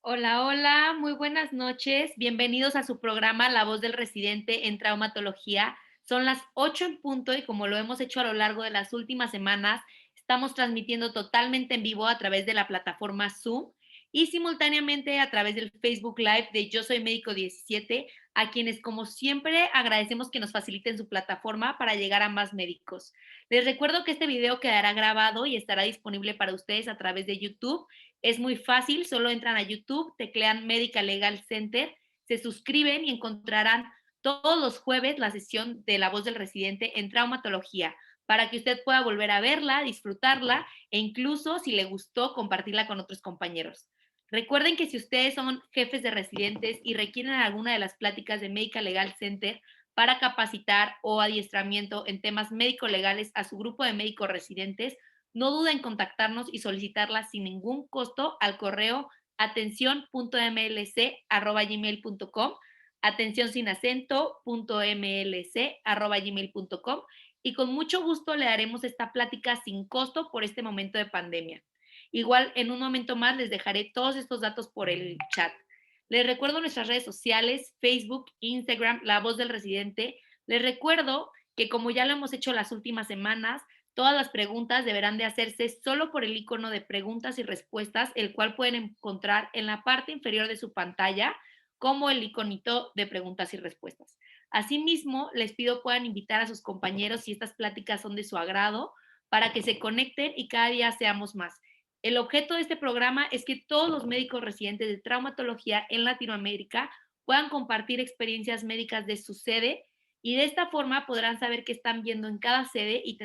Hola, hola, muy buenas noches. Bienvenidos a su programa La Voz del Residente en Traumatología. Son las 8 en punto y como lo hemos hecho a lo largo de las últimas semanas, estamos transmitiendo totalmente en vivo a través de la plataforma Zoom y simultáneamente a través del Facebook Live de Yo Soy Médico 17, a quienes como siempre agradecemos que nos faciliten su plataforma para llegar a más médicos. Les recuerdo que este video quedará grabado y estará disponible para ustedes a través de YouTube. Es muy fácil, solo entran a YouTube, teclean Medical Legal Center, se suscriben y encontrarán todos los jueves la sesión de La Voz del Residente en traumatología, para que usted pueda volver a verla, disfrutarla e incluso, si le gustó, compartirla con otros compañeros. Recuerden que si ustedes son jefes de residentes y requieren alguna de las pláticas de Medical Legal Center para capacitar o adiestramiento en temas médico-legales a su grupo de médicos residentes, no duden en contactarnos y solicitarla sin ningún costo al correo atención.mlc@gmail.com, atención sin acento.mlc@gmail.com, y con mucho gusto le daremos esta plática sin costo por este momento de pandemia. Igual en un momento más les dejaré todos estos datos por el chat. Les recuerdo nuestras redes sociales, Facebook, Instagram, La Voz del Residente. Les recuerdo que como ya lo hemos hecho las últimas semanas, todas las preguntas deberán de hacerse solo por el icono de preguntas y respuestas, el cual pueden encontrar en la parte inferior de su pantalla como el iconito de preguntas y respuestas. Asimismo, les pido puedan invitar a sus compañeros si estas pláticas son de su agrado para que se conecten y cada día seamos más. El objeto de este programa es que todos los médicos residentes de traumatología en Latinoamérica puedan compartir experiencias médicas de su sede y de esta forma podrán saber qué están viendo en cada sede y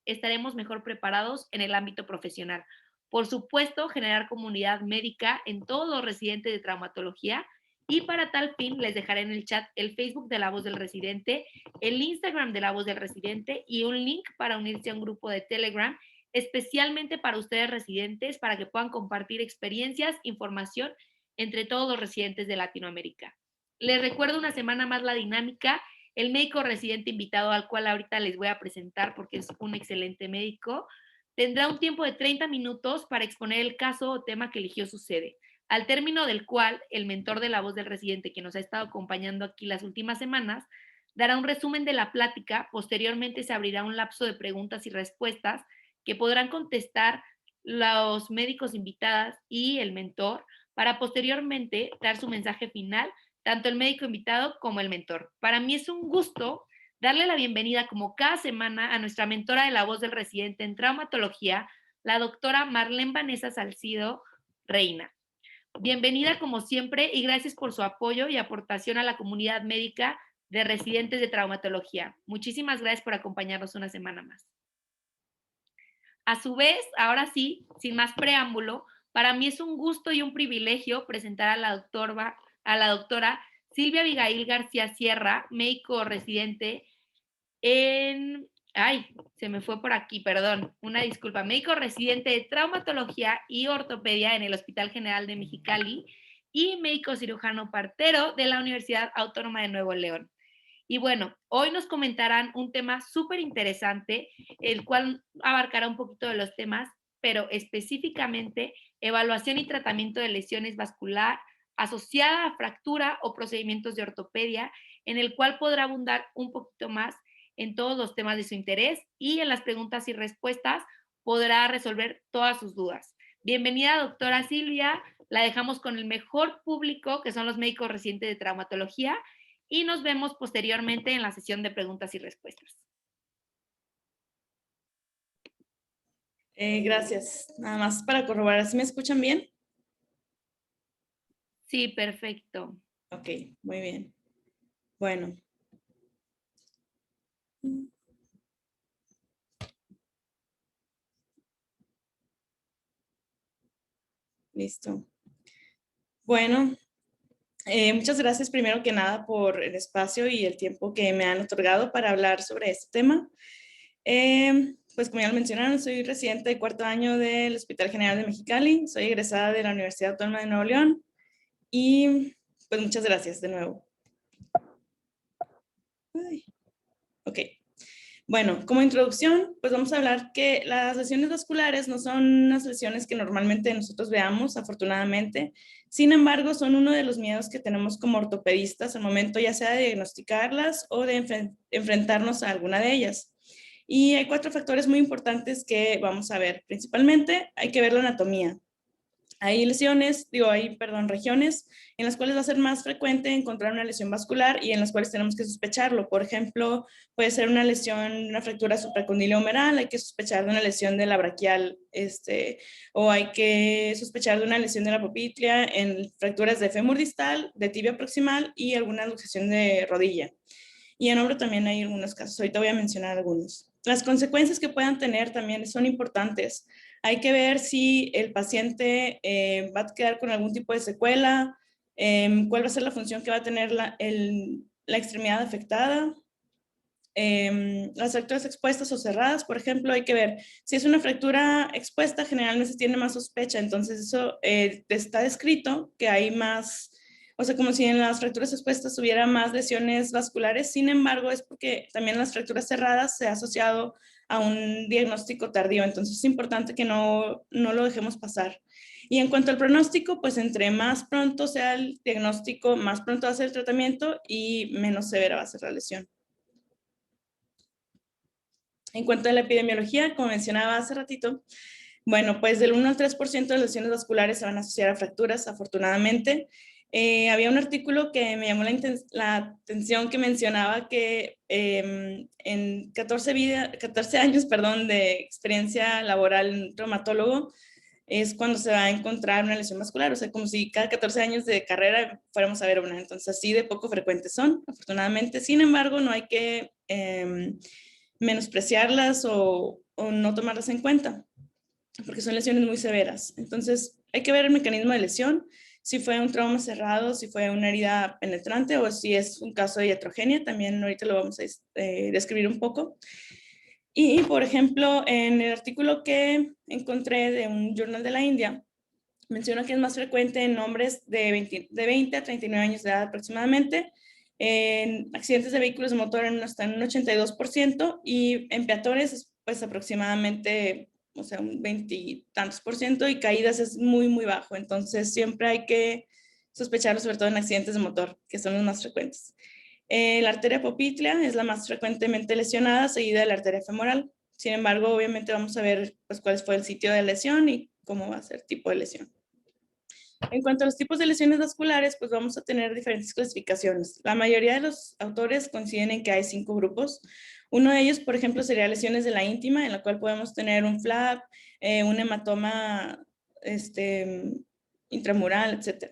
estaremos mejor preparados en el ámbito profesional. Por supuesto, generar comunidad médica en todos los residentes de traumatología, y para tal fin les dejaré en el chat el Facebook de La Voz del Residente, el Instagram de La Voz del Residente y un link para unirse a un grupo de Telegram especialmente para ustedes residentes, para que puedan compartir experiencias, información entre todos los residentes de Latinoamérica. Les recuerdo una semana más la dinámica. El médico residente invitado al cual ahorita les voy a presentar porque es un excelente médico, tendrá un tiempo de 30 minutos para exponer el caso o tema que eligió su sede, al término del cual el mentor de La Voz del Residente que nos ha estado acompañando aquí las últimas semanas dará un resumen de la plática. Posteriormente se abrirá un lapso de preguntas y respuestas que podrán contestar los médicos invitadas y el mentor para posteriormente dar su mensaje final, tanto el médico invitado como el mentor. Para mí es un gusto darle la bienvenida como cada semana a nuestra mentora de La Voz del Residente en traumatología, la doctora Marlene Vanessa Salcido Reina. Bienvenida como siempre y gracias por su apoyo y aportación a la comunidad médica de residentes de traumatología. Muchísimas gracias por acompañarnos una semana más. A su vez, ahora sí, sin más preámbulo, para mí es un gusto y un privilegio presentar a la doctora Silvia Abigail García Sierra, médico residente en... Ay, se me fue por aquí, perdón, una disculpa. Médico residente de traumatología y ortopedia en el Hospital General de Mexicali y médico cirujano partero de la Universidad Autónoma de Nuevo León. Y bueno, hoy nos comentarán un tema súper interesante, el cual abarcará un poquito de los temas, pero específicamente evaluación y tratamiento de lesiones vascular asociada a fractura o procedimientos de ortopedia, en el cual podrá abundar un poquito más en todos los temas de su interés y en las preguntas y respuestas podrá resolver todas sus dudas. Bienvenida, doctora Silvia. La dejamos con el mejor público, que son los médicos residentes de traumatología, y nos vemos posteriormente en la sesión de preguntas y respuestas. Gracias. Nada más para corroborar, ¿sí me escuchan bien? Sí, perfecto. Ok, muy bien. Bueno. Listo. Bueno, muchas gracias primero que nada por el espacio y el tiempo que me han otorgado para hablar sobre este tema. Pues como ya lo mencionaron, soy residente de cuarto año del Hospital General de Mexicali, soy egresada de la Universidad Autónoma de Nuevo León y pues muchas gracias de nuevo. Ay, ok. Bueno, como introducción, pues vamos a hablar que las lesiones vasculares no son unas lesiones que normalmente nosotros veamos, afortunadamente. Sin embargo, son uno de los miedos que tenemos como ortopedistas al momento ya sea de diagnosticarlas o de enfrentarnos a alguna de ellas. Y hay 4 factores muy importantes que vamos a ver. Principalmente hay que ver la anatomía. Hay regiones en las cuales va a ser más frecuente encontrar una lesión vascular y en las cuales tenemos que sospecharlo. Por ejemplo, puede ser una lesión, una fractura supracondiliohumeral, hay que sospechar de una lesión de la braquial, o hay que sospechar de una lesión de la popltea en fracturas de fémur distal, de tibia proximal y alguna luxación de rodilla. Y en hombro también hay algunos casos, ahorita voy a mencionar algunos. Las consecuencias que puedan tener también son importantes. Hay que ver si el paciente va a quedar con algún tipo de secuela, cuál va a ser la función que va a tener la extremidad afectada. Las fracturas expuestas o cerradas, por ejemplo, hay que ver si es una fractura expuesta, generalmente se tiene más sospecha, entonces eso está descrito que hay más, o sea, como si en las fracturas expuestas hubiera más lesiones vasculares, sin embargo, es porque también las fracturas cerradas se ha asociado a un diagnóstico tardío, entonces es importante que no lo dejemos pasar. Y en cuanto al pronóstico, pues entre más pronto sea el diagnóstico, más pronto va a ser el tratamiento y menos severa va a ser la lesión. En cuanto a la epidemiología, como mencionaba hace ratito, bueno, pues del 1 al 3% de lesiones vasculares se van a asociar a fracturas, afortunadamente. Había un artículo que me llamó la atención que mencionaba que en 14 años de experiencia laboral en traumatólogo es cuando se va a encontrar una lesión vascular, o sea, como si cada 14 años de carrera fuéramos a ver una, entonces así de poco frecuentes son, afortunadamente. Sin embargo, no hay que menospreciarlas o no tomarlas en cuenta, porque son lesiones muy severas. Entonces, hay que ver el mecanismo de lesión, si fue un trauma cerrado, si fue una herida penetrante o si es un caso de iatrogenia, también ahorita lo vamos a describir un poco. Y, por ejemplo, en el artículo que encontré de un journal de la India, menciona que es más frecuente en hombres de 20 a 39 años de edad aproximadamente. En accidentes de vehículos de motor hasta en un 82% y en peatones pues aproximadamente, o sea, un 20 y tantos por ciento y caídas es muy, muy bajo. Entonces siempre hay que sospecharlo, sobre todo en accidentes de motor, que son los más frecuentes. La arteria popltea es la más frecuentemente lesionada, seguida de la arteria femoral. Sin embargo, obviamente vamos a ver pues, cuál fue el sitio de lesión y cómo va a ser tipo de lesión. En cuanto a los tipos de lesiones vasculares, pues vamos a tener diferentes clasificaciones. La mayoría de los autores coinciden en que hay 5 grupos. Uno de ellos, por ejemplo, sería lesiones de la íntima, en la cual podemos tener un flap, un hematoma intramural, etc.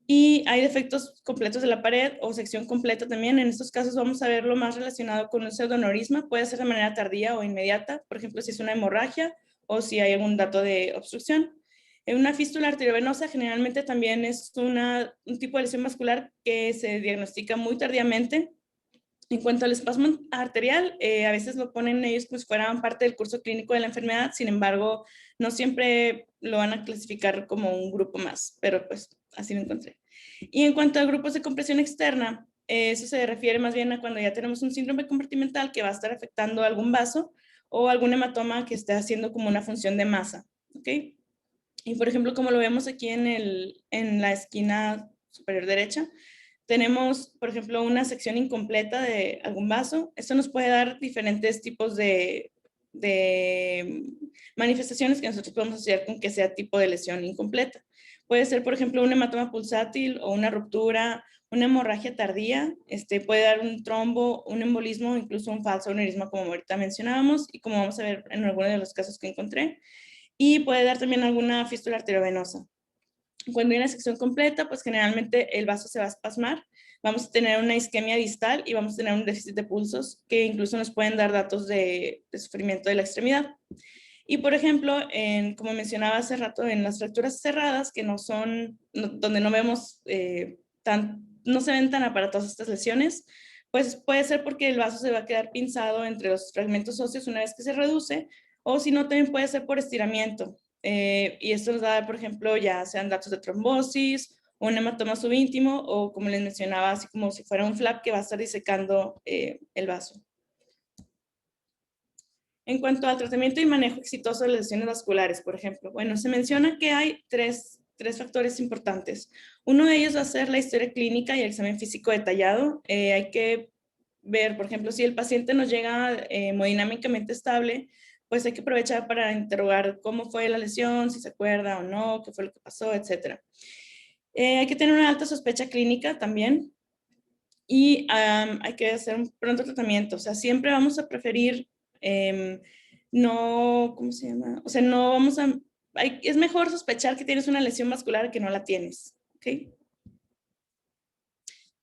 Y hay defectos completos de la pared o sección completa también. En estos casos vamos a ver lo más relacionado con un pseudoaneurisma. Puede ser de manera tardía o inmediata, por ejemplo, si es una hemorragia o si hay algún dato de obstrucción. En una fístula arteriovenosa generalmente también es un tipo de lesión vascular que se diagnostica muy tardíamente. En cuanto al espasmo arterial, a veces lo ponen ellos como si fueran parte del curso clínico de la enfermedad, sin embargo, no siempre lo van a clasificar como un grupo más, pero pues así lo encontré. Y en cuanto a grupos de compresión externa, eso se refiere más bien a cuando ya tenemos un síndrome compartimental que va a estar afectando algún vaso o algún hematoma que esté haciendo como una función de masa, ¿ok? Y por ejemplo, como lo vemos aquí en la esquina superior derecha, tenemos, por ejemplo, una sección incompleta de algún vaso. Esto nos puede dar diferentes tipos de manifestaciones que nosotros podemos asociar con que sea tipo de lesión incompleta. Puede ser, por ejemplo, un hematoma pulsátil o una ruptura, una hemorragia tardía, puede dar un trombo, un embolismo, incluso un falso aneurisma, como ahorita mencionábamos, y como vamos a ver en algunos de los casos que encontré. Y puede dar también alguna fístula arteriovenosa. Cuando hay una sección completa, pues generalmente el vaso se va a espasmar, vamos a tener una isquemia distal y vamos a tener un déficit de pulsos que incluso nos pueden dar datos de sufrimiento de la extremidad. Y por ejemplo, como mencionaba hace rato, en las fracturas cerradas, que no son, donde no vemos no se ven tan aparatosas estas lesiones, pues puede ser porque el vaso se va a quedar pinzado entre los fragmentos óseos una vez que se reduce, o si no, también puede ser por estiramiento. Y esto nos da, por ejemplo, ya sean datos de trombosis, un hematoma subíntimo, o como les mencionaba, así como si fuera un flap que va a estar disecando el vaso. En cuanto al tratamiento y manejo exitoso de lesiones vasculares, por ejemplo, bueno, se menciona que hay tres factores importantes. Uno de ellos va a ser la historia clínica y el examen físico detallado. Hay que ver, por ejemplo, si el paciente nos llega hemodinámicamente estable, pues hay que aprovechar para interrogar cómo fue la lesión, si se acuerda o no, qué fue lo que pasó, etcétera. Hay que tener una alta sospecha clínica también y hay que hacer un pronto tratamiento. O sea, siempre vamos a preferir no, ¿cómo se llama? O sea, no vamos a, es mejor sospechar que tienes una lesión vascular que no la tienes, ¿ok?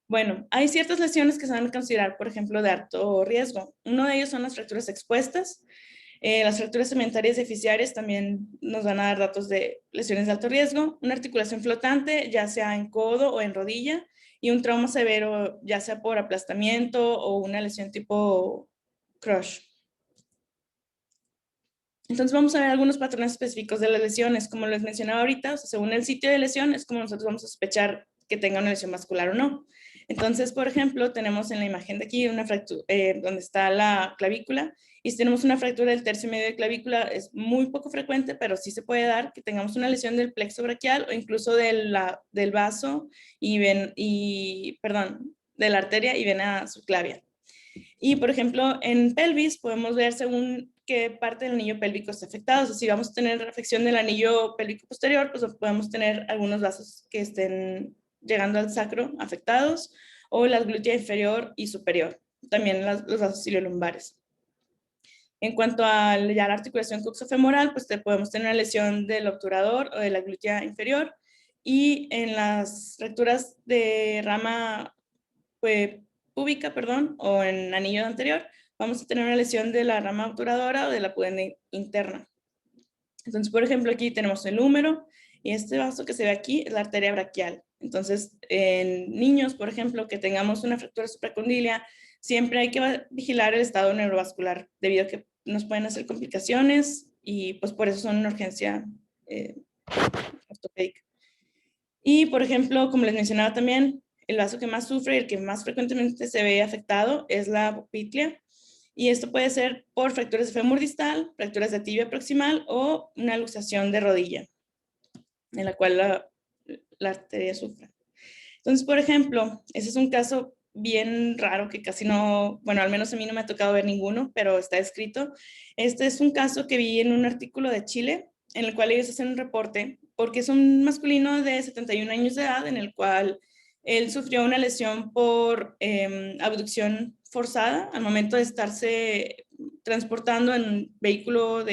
Bueno, hay ciertas lesiones que se van a considerar, por ejemplo, de alto riesgo. Uno de ellos son las fracturas expuestas. Las fracturas cementarias deficiarias también nos van a dar datos de lesiones de alto riesgo. Una articulación flotante, ya sea en codo o en rodilla, y un trauma severo, ya sea por aplastamiento o una lesión tipo crush. Entonces vamos a ver algunos patrones específicos de las lesiones. Como les mencionaba ahorita, o sea, según el sitio de lesión, es como nosotros vamos a sospechar que tenga una lesión vascular o no. Entonces, por ejemplo, tenemos en la imagen de aquí una fractura donde está la clavícula, y si tenemos una fractura del tercio medio de clavícula, es muy poco frecuente, pero sí se puede dar que tengamos una lesión del plexo braquial o incluso del vaso perdón, de la arteria y vena subclavia. Y, por ejemplo, en pelvis podemos ver según qué parte del anillo pélvico está afectado. O sea, si vamos a tener afección del anillo pélvico posterior, pues podemos tener algunos vasos que estén llegando al sacro afectados, o la glútea inferior y superior, también los vasos iliolumbares. En cuanto a ya la articulación coxofemoral, pues podemos tener una lesión del obturador o de la glútea inferior, y en las fracturas de rama pues, púbica, perdón, o en anillo anterior, vamos a tener una lesión de la rama obturadora o de la pudenda interna. Entonces, por ejemplo, aquí tenemos el húmero, y este vaso que se ve aquí es la arteria braquial. Entonces, en niños, por ejemplo, que tengamos una fractura supracondilia, siempre hay que vigilar el estado neurovascular, debido a que nos pueden hacer complicaciones, y pues por eso son una urgencia ortopédica. Y, por ejemplo, como les mencionaba también, el vaso que más sufre y el que más frecuentemente se ve afectado es la poplitea. Y esto puede ser por fracturas de fémur distal, fracturas de tibia proximal o una luxación de rodilla, en la cual la arteria sufre. Entonces, por ejemplo, ese es un caso bien raro que casi no, bueno, al menos a mí no me ha tocado ver ninguno, pero está escrito. Este es un caso que vi en un artículo de Chile, en el cual ellos hacen un reporte, porque es un masculino de 71 años de edad, en el cual él sufrió una lesión por abducción forzada al momento de estarse transportando en un vehículo o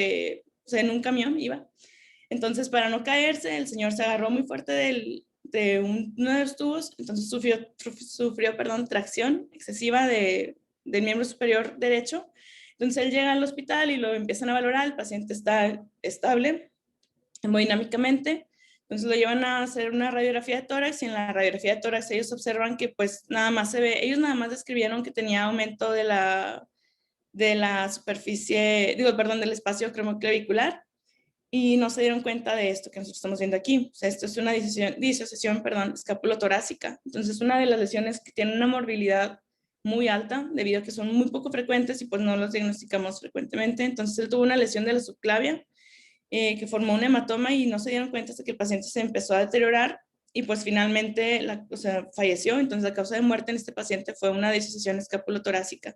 sea, en un camión iba. Entonces, para no caerse, el señor se agarró muy fuerte de uno de los tubos, entonces sufrió tracción excesiva del miembro superior derecho. Entonces, él llega al hospital y lo empiezan a valorar, el paciente está estable hemodinámicamente. Entonces lo llevan a hacer una radiografía de tórax, y en la radiografía de tórax ellos observan que pues nada más se ve, ellos nada más describieron que tenía aumento de la superficie, perdón, del espacio cromoclavicular, y no se dieron cuenta de esto que nosotros estamos viendo aquí. O sea, esto es una disociación, escapulotorácica. Entonces, una de las lesiones que tienen una morbilidad muy alta, debido a que son muy poco frecuentes y pues no los diagnosticamos frecuentemente. Entonces, él tuvo una lesión de la subclavia que formó un hematoma, y no se dieron cuenta hasta que el paciente se empezó a deteriorar, y pues finalmente falleció. Entonces, la causa de muerte en este paciente fue una disociación escapulotorácica.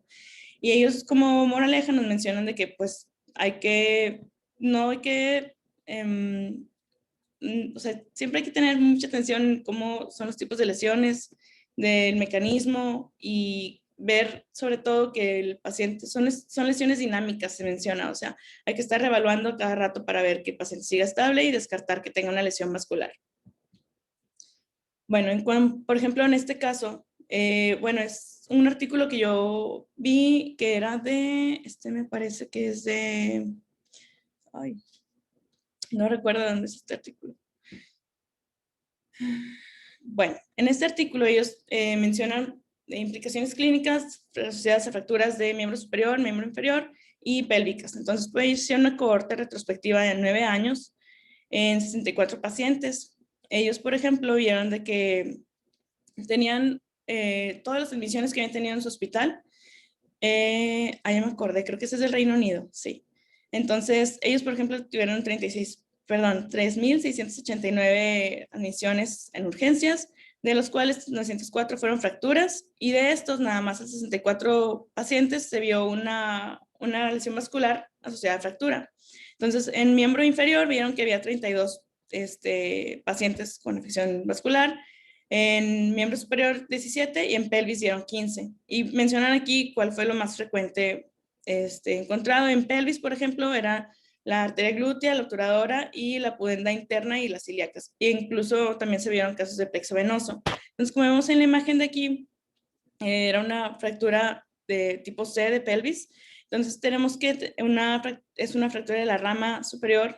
Y ellos, como moraleja, nos mencionan de que pues no hay que, o sea, siempre hay que tener mucha atención en cómo son los tipos de lesiones, del mecanismo, y ver sobre todo que el paciente, son lesiones dinámicas, se menciona, o sea, hay que estar reevaluando cada rato para ver que el paciente siga estable y descartar que tenga una lesión vascular. Bueno, por ejemplo, en este caso, bueno, es un artículo que yo vi que era me parece que es ay, no recuerdo dónde es este artículo. Bueno, en este artículo ellos mencionan implicaciones clínicas asociadas a fracturas de miembro superior, miembro inferior y pélvicas. Entonces, pues hicieron una cohorte retrospectiva de 9 años en 64 pacientes. Ellos, por ejemplo, vieron de que tenían todas las admisiones que habían tenido en su hospital, Ya me acordé, creo que ese es del Reino Unido, sí. Entonces, ellos, por ejemplo, tuvieron 3.689 admisiones en urgencias, de los cuales 904 fueron fracturas, y de estos, nada más a 64 pacientes se vio una lesión vascular asociada a fractura. Entonces, en miembro inferior vieron que había 32 pacientes con afección vascular, en miembro superior 17 y en pelvis dieron 15. Y mencionan aquí cuál fue lo más frecuente encontrado. En pelvis, por ejemplo, era la arteria glútea, la obturadora y la pudenda interna y las ilíacas. E incluso también se vieron casos de plexo venoso. Entonces, como vemos en la imagen de aquí, era una fractura de tipo C de pelvis. Entonces, tenemos que es una fractura de la rama superior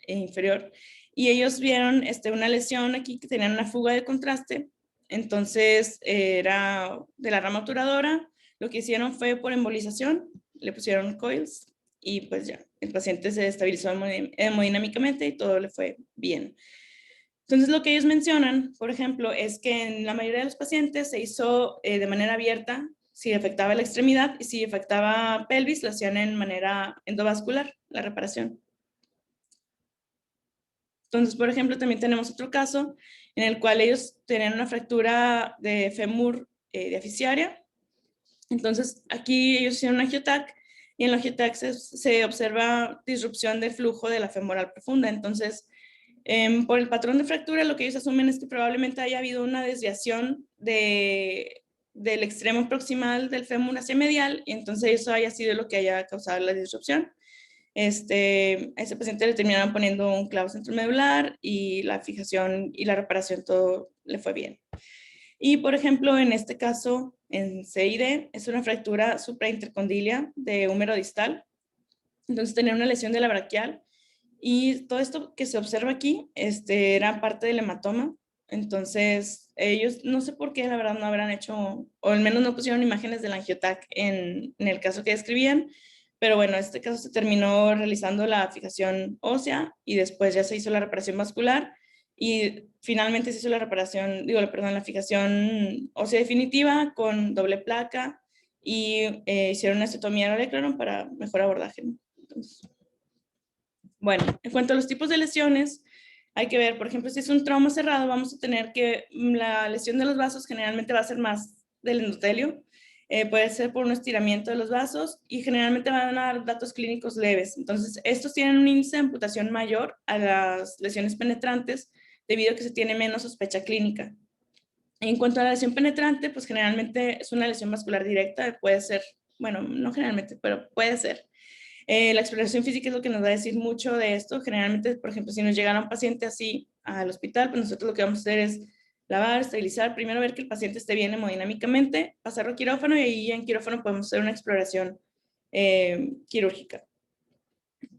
e inferior. Y ellos vieron una lesión aquí que tenían una fuga de contraste. Entonces, era de la rama obturadora. Lo que hicieron fue por embolización, le pusieron coils y pues ya, el paciente se estabilizó hemodinámicamente y todo le fue bien. Entonces, lo que ellos mencionan, por ejemplo, es que en la mayoría de los pacientes se hizo de manera abierta si afectaba la extremidad y si afectaba pelvis, lo hacían en manera endovascular, la reparación. Entonces, por ejemplo, también tenemos otro caso en el cual ellos tenían una fractura de fémur diaficiaria. Entonces, aquí ellos hicieron un angiotac y en la angiotac se observa disrupción del flujo de la femoral profunda. Entonces, por el patrón de fractura, lo que ellos asumen es que probablemente haya habido una desviación del extremo proximal del fémur hacia medial, y entonces eso haya sido lo que haya causado la disrupción. A ese paciente le terminaron poniendo un clavo centromedular y la fijación y la reparación todo le fue bien. Y por ejemplo, en este caso, en CID, es una fractura supraintercondilia de húmero distal. Entonces tenía una lesión de la braquial y todo esto que se observa aquí era parte del hematoma. Entonces, ellos, no sé por qué, la verdad, no habrán hecho, o al menos no pusieron imágenes del angiotac en el caso que describían. Pero bueno, en este caso se terminó realizando la fijación ósea y después ya se hizo la reparación vascular y finalmente se hizo la reparación, perdón, la fijación ósea definitiva con doble placa y hicieron una estetomía al olecranon para mejor abordaje, ¿no? Entonces, bueno, en cuanto a los tipos de lesiones, hay que ver, por ejemplo, si es un trauma cerrado, vamos a tener que la lesión de los vasos generalmente va a ser más del endotelio, puede ser por un estiramiento de los vasos y generalmente van a dar datos clínicos leves. Entonces, estos tienen un índice de amputación mayor a las lesiones penetrantes debido a que se tiene menos sospecha clínica. En cuanto a la lesión penetrante, pues generalmente es una lesión vascular directa, puede ser, bueno, no generalmente, pero puede ser. La exploración física es lo que nos va a decir mucho de esto. Generalmente, por ejemplo, si nos llegara un paciente así al hospital, pues nosotros lo que vamos a hacer es lavar, esterilizar, primero ver que el paciente esté bien hemodinámicamente, pasarlo a quirófano y ahí en quirófano podemos hacer una exploración quirúrgica.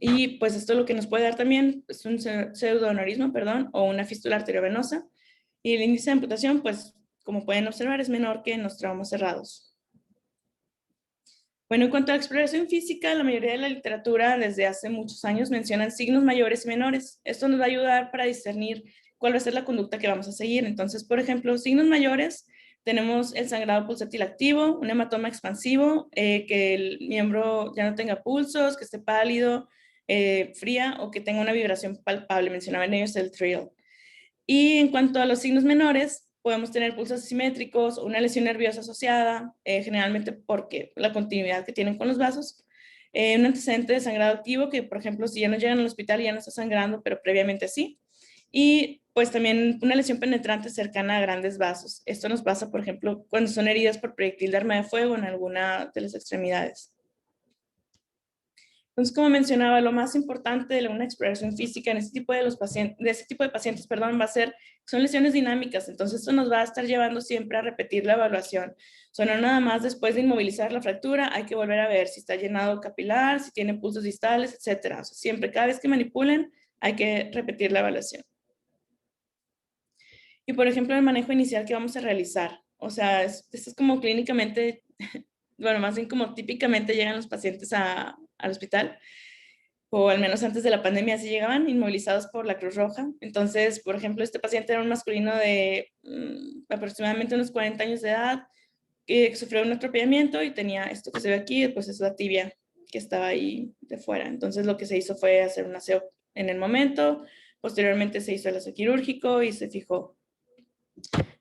Y pues esto lo que nos puede dar también es un pseudoaneurisma, perdón, o una fístula arteriovenosa. Y el índice de amputación, pues como pueden observar, es menor que en los traumas cerrados. Bueno, en cuanto a la exploración física, la mayoría de la literatura desde hace muchos años mencionan signos mayores y menores. Esto nos va a ayudar para discernir cuál va a ser la conducta que vamos a seguir. Entonces, por ejemplo, signos mayores, tenemos el sangrado pulsátil activo, un hematoma expansivo, que el miembro ya no tenga pulsos, que esté pálido, fría o que tenga una vibración palpable. Mencionaban ellos el thrill. Y en cuanto a los signos menores, podemos tener pulsos asimétricos, una lesión nerviosa asociada, generalmente porque la continuidad que tienen con los vasos, un antecedente de sangrado activo, que por ejemplo si ya no llegan al hospital ya no está sangrando, pero previamente sí, y pues también una lesión penetrante cercana a grandes vasos. Esto nos pasa, por ejemplo, cuando son heridas por proyectil de arma de fuego en alguna de las extremidades. Entonces, como mencionaba, lo más importante de una exploración física en este tipo de este tipo de pacientes, perdón, va a ser, son lesiones dinámicas. Entonces, esto nos va a estar llevando siempre a repetir la evaluación. O sea, no nada más después de inmovilizar la fractura, hay que volver a ver si está llenado capilar, si tiene pulsos distales, etcétera. O sea, siempre, cada vez que manipulen, hay que repetir la evaluación. Y, por ejemplo, el manejo inicial que vamos a realizar. O sea, esto es como clínicamente, bueno, más bien como típicamente llegan los pacientes al hospital, o al menos antes de la pandemia así llegaban, inmovilizados por la Cruz Roja. Entonces, por ejemplo, este paciente era un masculino de aproximadamente unos 40 años de edad, que sufrió un atropellamiento y tenía esto que se ve aquí, pues es la tibia que estaba ahí de fuera. Entonces lo que se hizo fue hacer un aseo en el momento, posteriormente se hizo el aseo quirúrgico y se fijó.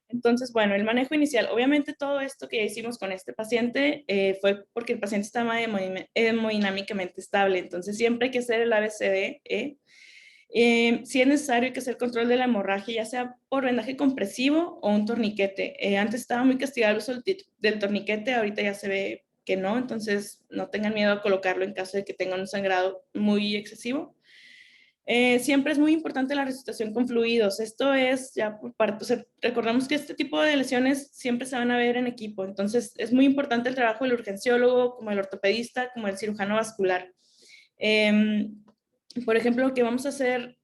Entonces, bueno, el manejo inicial, obviamente todo esto que ya hicimos con este paciente fue porque el paciente estaba hemodinámicamente estable, entonces siempre hay que hacer el ABCDE. Si es necesario, hay que hacer control de la hemorragia, ya sea por vendaje compresivo o un torniquete. Antes estaba muy castigado el uso del torniquete, ahorita ya se ve que no, entonces no tengan miedo a colocarlo en caso de que tengan un sangrado muy excesivo. Siempre es muy importante la resucitación con fluidos. Esto es ya por parte, o sea, recordamos que este tipo de lesiones siempre se van a ver en equipo, entonces es muy importante el trabajo del urgenciólogo, como el ortopedista, como el cirujano vascular. Por ejemplo, lo que vamos a hacer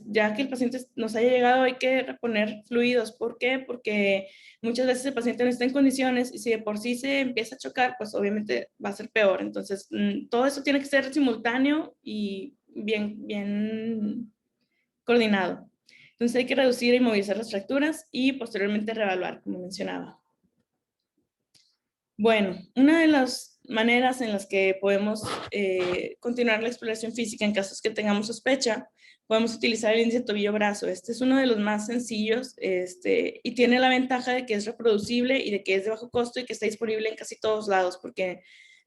ya que el paciente nos haya llegado, hay que reponer fluidos. ¿Por qué? Porque muchas veces el paciente no está en condiciones y si de por sí se empieza a chocar, pues obviamente va a ser peor. Entonces, todo eso tiene que ser simultáneo y bien coordinado. Entonces hay que reducir y movilizar las fracturas y posteriormente reevaluar, como mencionaba. Bueno, una de las maneras en las que podemos continuar la exploración física en casos que tengamos sospecha, podemos utilizar el índice tobillo-brazo. Este es uno de los más sencillos y tiene la ventaja de que es reproducible y de que es de bajo costo y que está disponible en casi todos lados, porque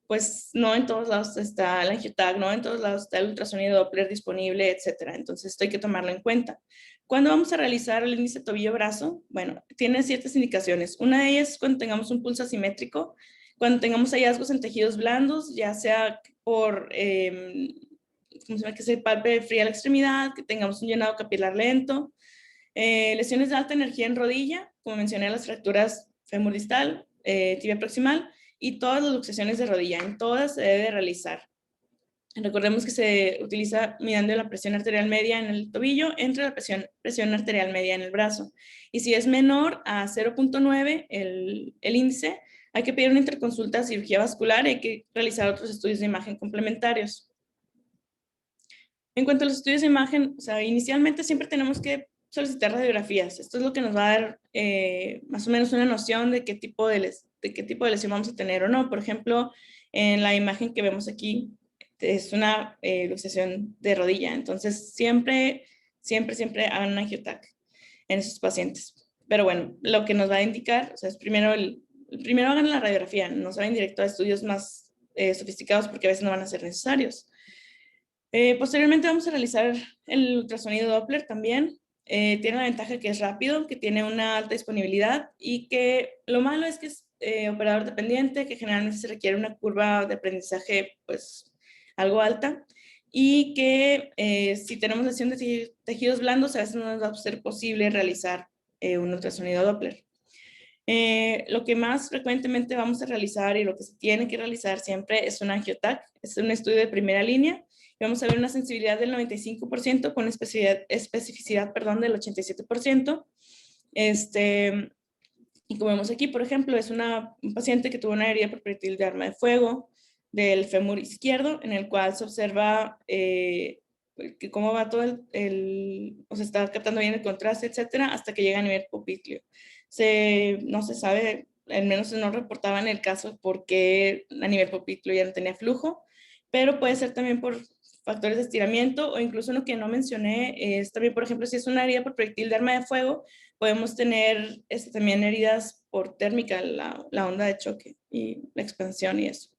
pues no en todos lados está el AngioTag, no en todos lados está el ultrasonido Doppler disponible, etcétera. Entonces esto hay que tomarlo en cuenta. ¿Cuándo vamos a realizar el índice tobillo-brazo? Bueno, tiene ciertas indicaciones. Una de ellas es cuando tengamos un pulso asimétrico, cuando tengamos hallazgos en tejidos blandos, ya sea por, ¿cómo se llama? Que se palpe fría la extremidad, que tengamos un llenado capilar lento, lesiones de alta energía en rodilla, como mencioné, las fracturas fémur distal, tibia proximal, y todas las luxaciones de rodilla. En todas se debe realizar. Recordemos que se utiliza midiendo la presión arterial media en el tobillo entre la presión arterial media en el brazo. Y si es menor a 0.9 el índice, hay que pedir una interconsulta de cirugía vascular y hay que realizar otros estudios de imagen complementarios. En cuanto a los estudios de imagen, o sea, inicialmente siempre tenemos que solicitar radiografías. Esto es lo que nos va a dar más o menos una noción de qué tipo de lesión vamos a tener o no. Por ejemplo, en la imagen que vemos aquí, es una luxación de rodilla. Entonces, siempre hagan un angiotac en esos pacientes. Pero bueno, lo que nos va a indicar, o sea, es primero hagan la radiografía, no se vayan directo a estudios más sofisticados porque a veces no van a ser necesarios. Posteriormente vamos a realizar el ultrasonido Doppler también. Tiene la ventaja que es rápido, que tiene una alta disponibilidad y que lo malo es que es operador dependiente, que generalmente se requiere una curva de aprendizaje pues algo alta y que si tenemos lesión de tejidos blandos a veces no nos va a ser posible realizar un ultrasonido Doppler. Lo que más frecuentemente vamos a realizar y lo que se tiene que realizar siempre es un angiotac, es un estudio de primera línea y vamos a ver una sensibilidad del 95% con especificidad del 87%. Y como vemos aquí, por ejemplo, es un paciente que tuvo una herida por proyectil de arma de fuego del fémur izquierdo, en el cual se observa cómo va todo o se está captando bien el contraste, etcétera, hasta que llega a nivel popliteo. No se sabe, al menos no reportaba en el caso por qué a nivel popliteo ya no tenía flujo, pero puede ser también por factores de estiramiento o incluso lo que no mencioné es también, por ejemplo, si es una herida por proyectil de arma de fuego, podemos tener también heridas por térmica, la onda de choque y la expansión y eso.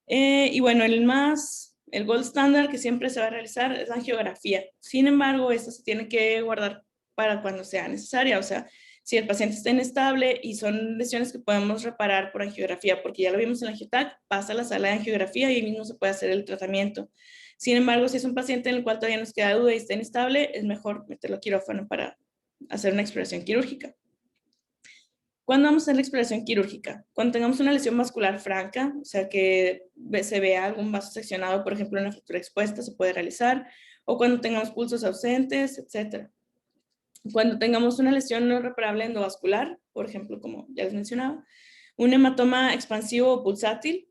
Y bueno, el gold standard que siempre se va a realizar es la angiografía. Sin embargo, esto se tiene que guardar para cuando sea necesaria. O sea, si el paciente está inestable y son lesiones que podemos reparar por angiografía, porque ya lo vimos en la angiotac, pasa a la sala de angiografía y ahí mismo se puede hacer el tratamiento. Sin embargo, si es un paciente en el cual todavía nos queda duda y está inestable, es mejor meterlo a quirófano para hacer una exploración quirúrgica. ¿Cuándo vamos a hacer la exploración quirúrgica? Cuando tengamos una lesión vascular franca, o sea que se vea algún vaso seccionado, por ejemplo, una fractura expuesta, se puede realizar, o cuando tengamos pulsos ausentes, etc. Cuando tengamos una lesión no reparable endovascular, por ejemplo, como ya les mencionaba, un hematoma expansivo o pulsátil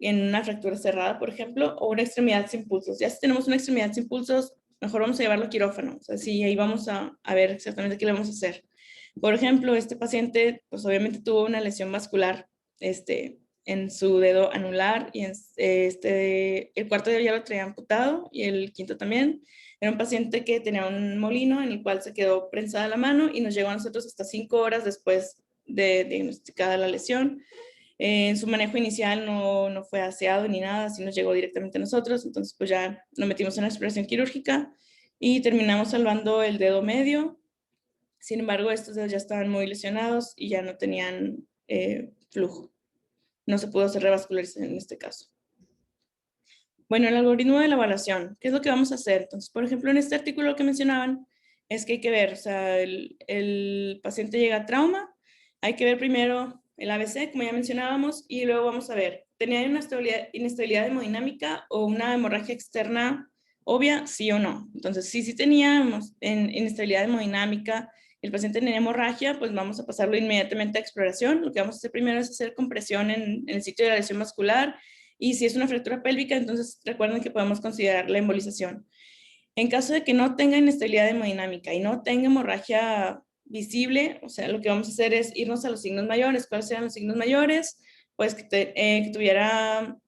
en una fractura cerrada, por ejemplo, o una extremidad sin pulsos. Ya si tenemos una extremidad sin pulsos, mejor vamos a llevarlo a quirófano. O sea, sí, ahí vamos a ver exactamente qué le vamos a hacer. Por ejemplo, este paciente, pues obviamente tuvo una lesión vascular en su dedo anular y el cuarto dedo ya lo traía amputado y el quinto también. Era un paciente que tenía un molino en el cual se quedó prensada la mano y nos llegó a nosotros hasta 5 horas después de diagnosticada la lesión. En su manejo inicial no fue aseado ni nada, así nos llegó directamente a nosotros, entonces pues ya lo metimos en la exploración quirúrgica y terminamos salvando el dedo medio. Sin embargo, estos dedos ya estaban muy lesionados y ya no tenían flujo. No se pudo hacer revascularización en este caso. Bueno, el algoritmo de la evaluación, ¿qué es lo que vamos a hacer? Entonces, por ejemplo, en este artículo que mencionaban, es que hay que ver, o sea, el paciente llega a trauma, hay que ver primero el ABC, como ya mencionábamos, y luego vamos a ver, ¿tenía una inestabilidad hemodinámica o una hemorragia externa obvia, sí o no? Entonces, si teníamos inestabilidad hemodinámica, el paciente tenía hemorragia, pues vamos a pasarlo inmediatamente a exploración. Lo que vamos a hacer primero es hacer compresión en el sitio de la lesión vascular, y si es una fractura pélvica, entonces recuerden que podemos considerar la embolización. En caso de que no tenga inestabilidad hemodinámica y no tenga hemorragia visible, o sea, lo que vamos a hacer es irnos a los signos mayores. ¿Cuáles sean los signos mayores? Pues que tuviera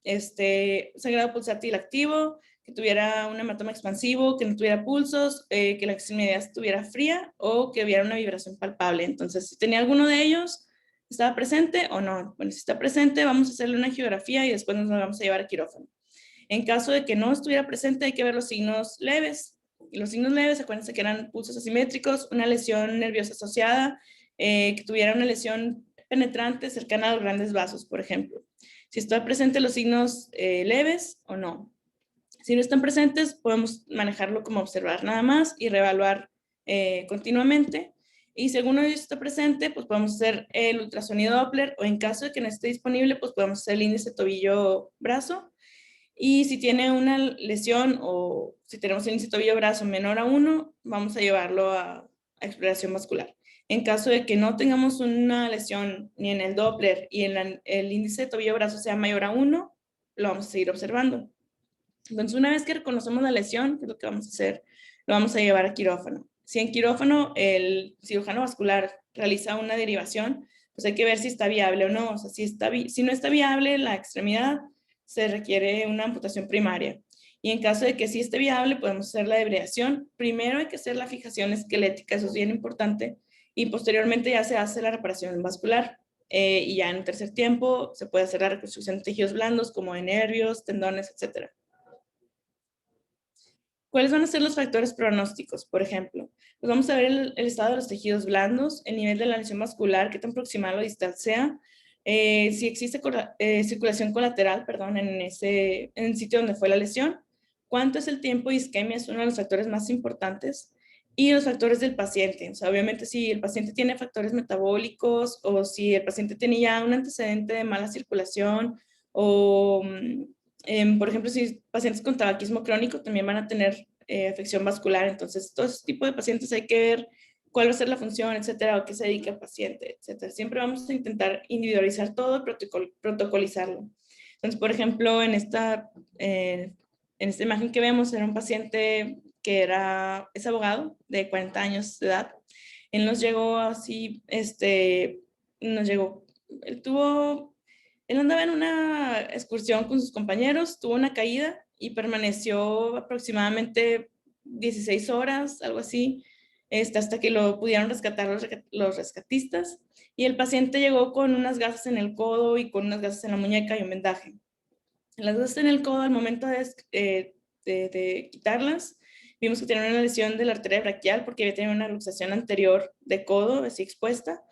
sangrado pulsátil activo, que tuviera un hematoma expansivo, que no tuviera pulsos, que la extremidad estuviera fría o que hubiera una vibración palpable. Entonces, si tenía alguno de ellos, ¿estaba presente o no? Bueno, si está presente, vamos a hacerle una angiografía y después nos vamos a llevar a quirófano. En caso de que no estuviera presente, hay que ver los signos leves. Y los signos leves, acuérdense que eran pulsos asimétricos, una lesión nerviosa asociada, que tuviera una lesión penetrante cercana a los grandes vasos, por ejemplo. Si están presentes los signos leves o no. Si no están presentes, podemos manejarlo como observar nada más y reevaluar continuamente. Y si alguno de ellos está presente, pues podemos hacer el ultrasonido Doppler, o en caso de que no esté disponible, pues podemos hacer el índice tobillo-brazo. Y si tiene una lesión o si tenemos el índice tobillo-brazo menor a 1, vamos a llevarlo a exploración vascular. En caso de que no tengamos una lesión ni en el Doppler y el índice tobillo-brazo sea mayor a 1, lo vamos a seguir observando. Entonces, una vez que reconocemos la lesión, que es lo que vamos a hacer, lo vamos a llevar a quirófano. Si en quirófano el cirujano vascular realiza una derivación, pues hay que ver si está viable o no. O sea, si no está viable la extremidad, se requiere una amputación primaria. Y en caso de que sí esté viable, podemos hacer la debridación. Primero hay que hacer la fijación esquelética, eso es bien importante, y posteriormente ya se hace la reparación vascular. Y ya en un tercer tiempo se puede hacer la reconstrucción de tejidos blandos como de nervios, tendones, etcétera. ¿Cuáles van a ser los factores pronósticos? Por ejemplo, pues vamos a ver el estado de los tejidos blandos, el nivel de la lesión vascular, qué tan proximal o distal sea, si existe circulación colateral, perdón, en el sitio donde fue la lesión, cuánto es el tiempo de isquemia, es uno de los factores más importantes, y los factores del paciente. O sea, obviamente si el paciente tiene factores metabólicos o si el paciente tiene ya un antecedente de mala circulación o por ejemplo, si pacientes con tabaquismo crónico también van a tener afección vascular, entonces todo ese tipo de pacientes hay que ver cuál va a ser la función, etcétera, o a qué se dedica el paciente, etcétera. Siempre vamos a intentar individualizar todo, protocolizarlo. Entonces, por ejemplo, en esta imagen que vemos, era un paciente que es abogado de 40 años de edad. Él nos llegó así, él andaba en una excursión con sus compañeros, tuvo una caída y permaneció aproximadamente 16 horas, algo así, hasta que lo pudieron rescatar los rescatistas. Y el paciente llegó con unas gasas en el codo y con unas gasas en la muñeca y un vendaje. Las gasas en el codo, al momento de quitarlas, vimos que tenía una lesión de la arteria braquial porque había tenido una luxación anterior de codo, así expuesta,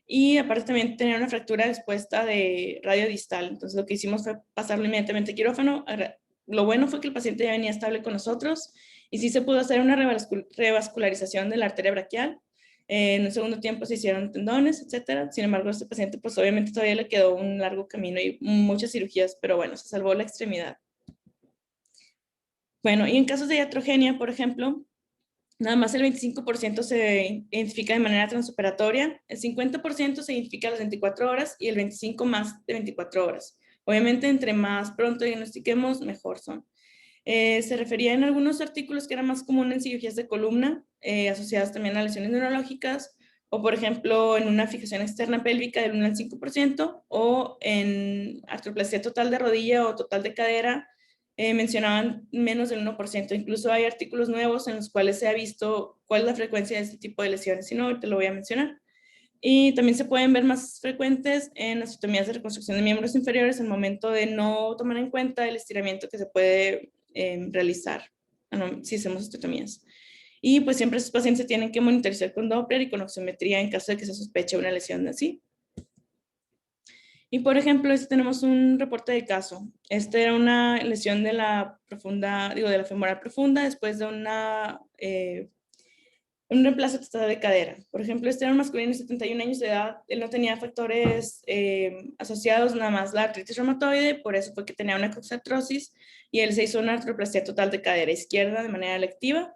y aparte también tenía una fractura expuesta de radio distal. Entonces lo que hicimos fue pasarlo inmediatamente a quirófano. Lo bueno fue que el paciente ya venía estable con nosotros y sí se pudo hacer una revascularización de la arteria braquial. En el segundo tiempo se hicieron tendones, etcétera. Sin embargo, a este paciente pues obviamente todavía le quedó un largo camino y muchas cirugías, pero bueno, se salvó la extremidad. Bueno, y en casos de iatrogenia, por ejemplo, nada más el 25% se identifica de manera transoperatoria, el 50% se identifica a las 24 horas y el 25% más de 24 horas. Obviamente, entre más pronto diagnostiquemos, mejor son. Se refería en algunos artículos que era más común en cirugías de columna, asociadas también a lesiones neurológicas, o por ejemplo en una fijación externa pélvica del 1 al 5%, o en artroplastía total de rodilla o total de cadera, mencionaban menos del 1%. Incluso hay artículos nuevos en los cuales se ha visto cuál es la frecuencia de este tipo de lesiones, si no, te lo voy a mencionar. Y también se pueden ver más frecuentes en las osteotomías de reconstrucción de miembros inferiores al momento de no tomar en cuenta el estiramiento que se puede realizar si hacemos osteotomías. Y pues siempre esos pacientes se tienen que monitorizar con Doppler y con oximetría en caso de que se sospeche una lesión así. Y por ejemplo, este tenemos un reporte de caso. Este era una lesión de la profunda, de la femoral profunda después de un reemplazo total de cadera. Por ejemplo, este era un masculino de 71 años de edad. Él no tenía factores asociados, nada más la artritis reumatoide, por eso fue que tenía una coxartrosis, y él se hizo una artroplastia total de cadera izquierda de manera electiva.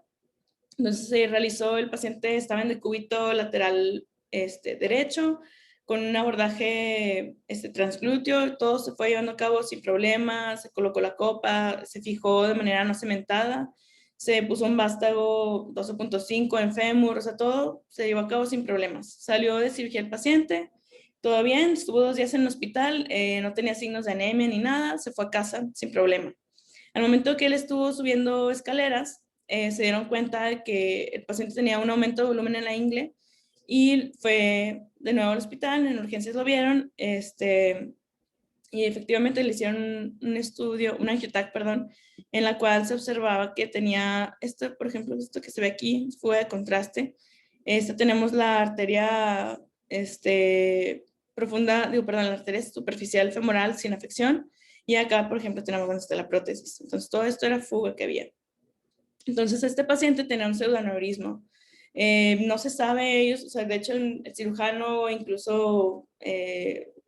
Entonces se realizó, el paciente estaba en decúbito lateral derecho, con un abordaje transglúteo, todo se fue llevando a cabo sin problemas, se colocó la copa, se fijó de manera no cementada, se puso un vástago 12.5 en fémur, o sea, todo se llevó a cabo sin problemas. Salió de cirugía el paciente, todo bien, estuvo 2 días en el hospital, no tenía signos de anemia ni nada, se fue a casa sin problema. Al momento que él estuvo subiendo escaleras, se dieron cuenta de que el paciente tenía un aumento de volumen en la ingle y fue de nuevo al hospital, en urgencias lo vieron, y efectivamente le hicieron un estudio, un angiotac, perdón, en la cual se observaba que tenía esto, por ejemplo, esto que se ve aquí, fuga de contraste. Tenemos la arteria profunda, perdón, la arteria superficial femoral sin afección, y acá, por ejemplo, tenemos donde está la prótesis. Entonces, todo esto era fuga que había. Entonces, este paciente tenía un pseudoaneurismo. No se sabe ellos, o sea, de hecho, el cirujano, incluso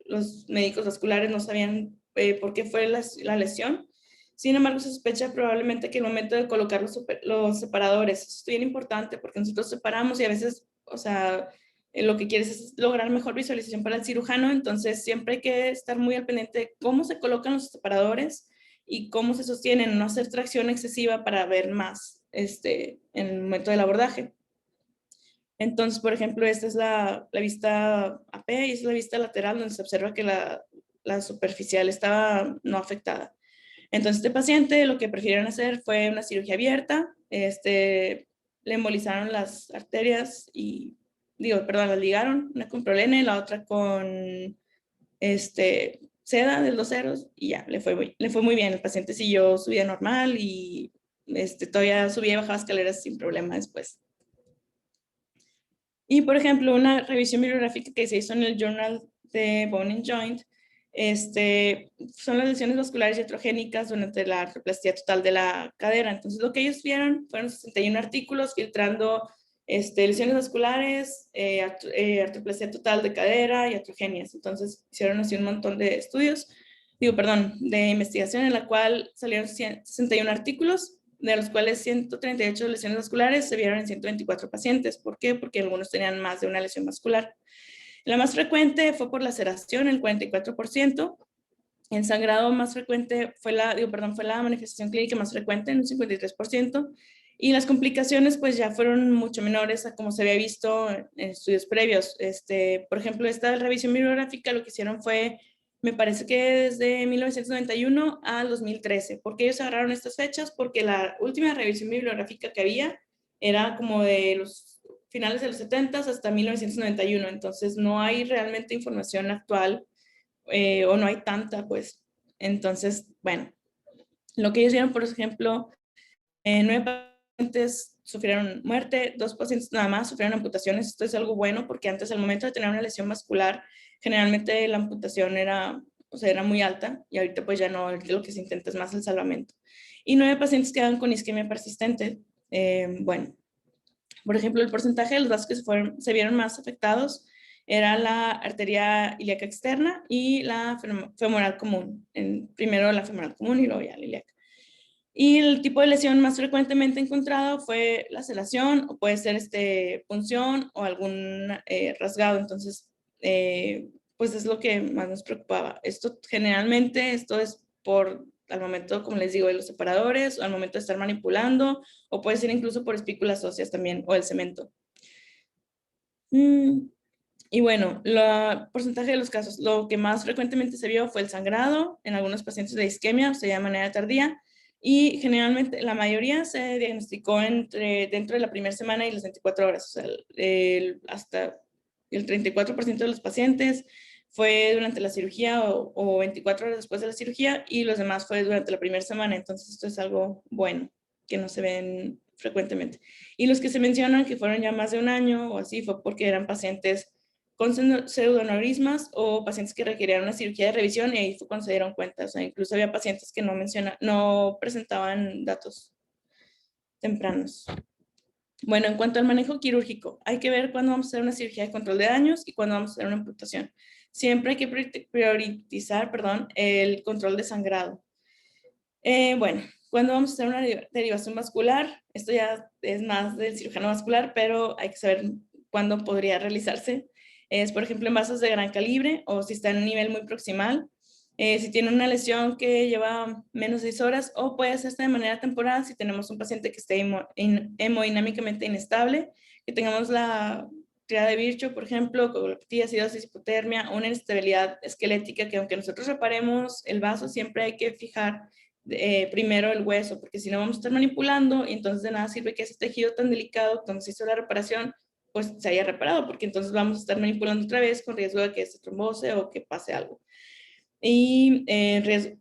los médicos vasculares no sabían por qué fue la lesión. Sin embargo, se sospecha probablemente que el momento de colocar los separadores, eso es bien importante porque nosotros separamos y a veces, o sea, lo que quieres es lograr mejor visualización para el cirujano, entonces siempre hay que estar muy al pendiente de cómo se colocan los separadores y cómo se sostienen, no hacer tracción excesiva para ver más en el momento del abordaje. Entonces, por ejemplo, esta es la vista AP y esta es la vista lateral donde se observa que la superficial estaba no afectada. Entonces, este paciente lo que prefirieron hacer fue una cirugía abierta, le embolizaron las arterias y, las ligaron, una con prolene, la otra con seda de los ceros y ya, le fue muy bien. El paciente siguió su vida normal y todavía subía y bajaba escaleras sin problema después. Y, por ejemplo, una revisión bibliográfica que se hizo en el Journal de Bone and Joint, son las lesiones vasculares iatrogénicas durante la artroplastía total de la cadera. Entonces, lo que ellos vieron fueron 61 artículos filtrando lesiones vasculares, artroplastía total de cadera y atrogenias. Entonces, hicieron así un montón de estudios, de investigación en la cual salieron 61 artículos, de los cuales 138 lesiones vasculares se vieron en 124 pacientes. ¿Por qué? Porque algunos tenían más de una lesión vascular. La más frecuente fue por laceración, el 44%. El sangrado más frecuente fue la manifestación clínica más frecuente, en un 53%. Y las complicaciones pues ya fueron mucho menores a como se había visto en estudios previos. Por ejemplo, esta revisión bibliográfica lo que hicieron fue, me parece que desde 1991 al 2013. ¿Por qué ellos agarraron estas fechas? Porque la última revisión bibliográfica que había era como de los finales de los 70 hasta 1991. Entonces no hay realmente información actual o no hay tanta, pues. Entonces, bueno, lo que ellos vieron, por ejemplo, 9 pacientes sufrieron muerte, 2 pacientes nada más sufrieron amputaciones. Esto es algo bueno porque antes, al momento de tener una lesión vascular, generalmente la amputación era muy alta y ahorita pues ya no, lo que se intenta es más el salvamento. Y 9 pacientes quedan con isquemia persistente. Bueno, por ejemplo, el porcentaje de los vasos que se vieron más afectados era la arteria ilíaca externa y la femoral común. Primero la femoral común y luego ya la ilíaca. Y el tipo de lesión más frecuentemente encontrado fue la laceración, o puede ser punción o algún rasgado. Entonces, pues es lo que más nos preocupaba. Generalmente, esto es por, al momento, como les digo, de los separadores, o al momento de estar manipulando, o puede ser incluso por espículas óseas también, o el cemento. Mm, Y bueno, el porcentaje de los casos, lo que más frecuentemente se vio fue el sangrado en algunos pacientes de isquemia, o sea, de manera tardía, y generalmente la mayoría se diagnosticó dentro de la primera semana y las 24 horas, o sea, hasta el 34% de los pacientes fue durante la cirugía o 24 horas después de la cirugía, y los demás fue durante la primera semana. Entonces esto es algo bueno que no se ven frecuentemente. Y los que se mencionan que fueron ya más de un año o así fue porque eran pacientes con pseudoneurismas o pacientes que requerían una cirugía de revisión, y ahí fue cuando se dieron cuenta. O sea, incluso había pacientes que no presentaban datos tempranos. Bueno, en cuanto al manejo quirúrgico, hay que ver cuándo vamos a hacer una cirugía de control de daños y cuándo vamos a hacer una amputación. Siempre hay que priorizar, perdón, el control de sangrado. Bueno, cuando vamos a hacer una derivación vascular, esto ya es más del cirujano vascular, pero hay que saber cuándo podría realizarse. Es, por ejemplo, en vasos de gran calibre o si está en un nivel muy proximal. Si tiene una lesión que lleva menos de 6 horas, o puede hacerse de manera temporal si tenemos un paciente que esté hemodinámicamente inestable, que tengamos la triada de Virchow, por ejemplo, coagulopatía, acidosis, hipotermia, una inestabilidad esquelética, que aunque nosotros reparemos el vaso, siempre hay que fijar primero el hueso, porque si no vamos a estar manipulando y entonces de nada sirve que ese tejido tan delicado, donde se hizo la reparación, pues se haya reparado, porque entonces vamos a estar manipulando otra vez con riesgo de que se trombose o que pase algo. Y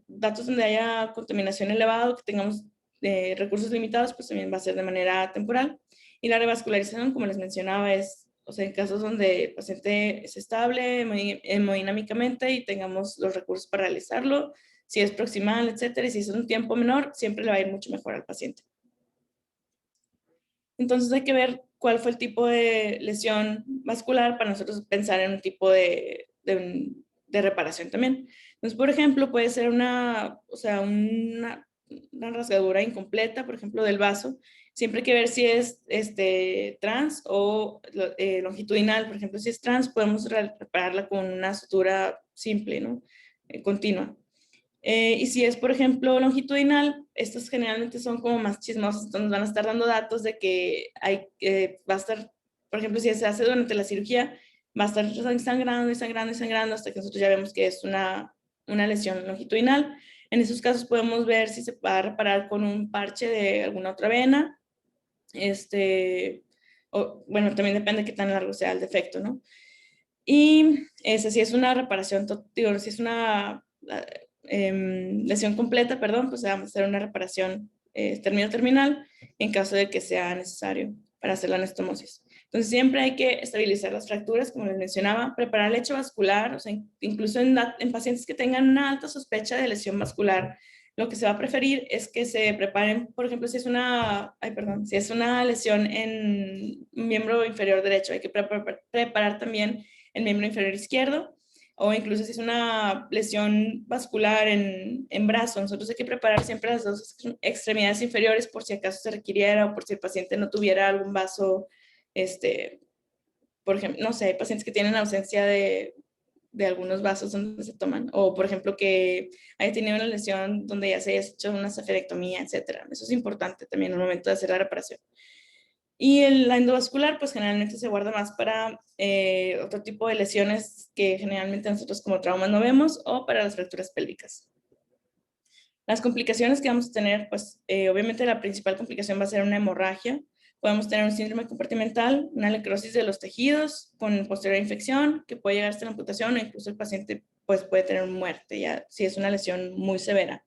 datos donde haya contaminación elevada, que tengamos recursos limitados, pues también va a ser de manera temporal. Y la revascularización, como les mencionaba, es, o sea, en casos donde el paciente es estable hemodinámicamente y tengamos los recursos para realizarlo, si es proximal, etcétera, y si es un tiempo menor, siempre le va a ir mucho mejor al paciente. Entonces hay que ver cuál fue el tipo de lesión vascular para nosotros pensar en un tipo de reparación también. Entonces, por ejemplo, puede ser o sea, una rasgadura incompleta, por ejemplo, del vaso. Siempre hay que ver si es trans o longitudinal. Por ejemplo, si es trans, podemos repararla con una sutura simple, ¿no? Continua. Y si es, por ejemplo, longitudinal, estos generalmente son como más chismosos, entonces van a estar dando datos de que va a estar, por ejemplo, si se hace durante la cirugía, va a estar sangrando y sangrando y sangrando hasta que nosotros ya vemos que es una lesión longitudinal. En esos casos podemos ver si se va a reparar con un parche de alguna otra vena. Bueno, también depende de qué tan largo sea el defecto, ¿no? Y si es una reparación, digo, si es una lesión completa, perdón, pues vamos a hacer una reparación terminal en caso de que sea necesario para hacer la anastomosis. Entonces siempre hay que estabilizar las fracturas, como les mencionaba, preparar el lecho vascular, o sea, incluso en pacientes que tengan una alta sospecha de lesión vascular, lo que se va a preferir es que se preparen, por ejemplo, si es una lesión en miembro inferior derecho, hay que preparar también el miembro inferior izquierdo, o incluso si es una lesión vascular en brazo, nosotros hay que preparar siempre las dos extremidades inferiores por si acaso se requiriera o por si el paciente no tuviera algún vaso, por ejemplo, no sé, hay pacientes que tienen ausencia de algunos vasos donde se toman, o por ejemplo que haya tenido una lesión donde ya se haya hecho una ceferectomía, etcétera. Eso es importante también en el momento de hacer la reparación. Y la endovascular, pues generalmente se guarda más para otro tipo de lesiones que generalmente nosotros como traumas no vemos, o para las fracturas pélvicas. Las complicaciones que vamos a tener, pues obviamente la principal complicación va a ser una hemorragia. Podemos tener un síndrome compartimental, una necrosis de los tejidos con posterior infección que puede llegar hasta la amputación, o incluso el paciente pues, puede tener muerte ya si es una lesión muy severa.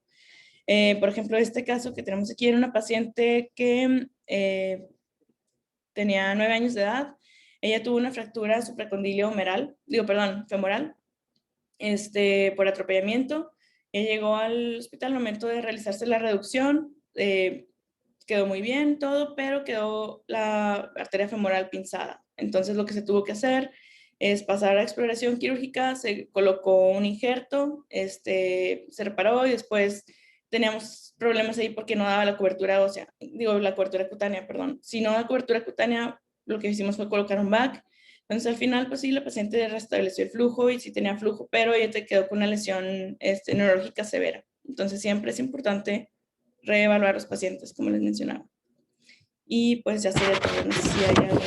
Por ejemplo, este caso que tenemos aquí era una paciente que tenía 9 años de edad. Ella tuvo una fractura supracondilio femoral, por atropellamiento. Ella llegó al hospital al momento de realizarse la reducción. Quedó muy bien todo, pero quedó la arteria femoral pinzada. Entonces lo que se tuvo que hacer es pasar a exploración quirúrgica, se colocó un injerto, se reparó y después teníamos problemas ahí porque no daba la cobertura ósea, digo la cobertura cutánea, perdón. Si no da cobertura cutánea, lo que hicimos fue colocar un back. Entonces al final, pues sí, la paciente restableció el flujo y sí tenía flujo, pero ella te quedó con una lesión neurológica severa. Entonces siempre es importante reevaluar a los pacientes, como les mencionaba. Y pues ya sería todo. No sé si hay algo.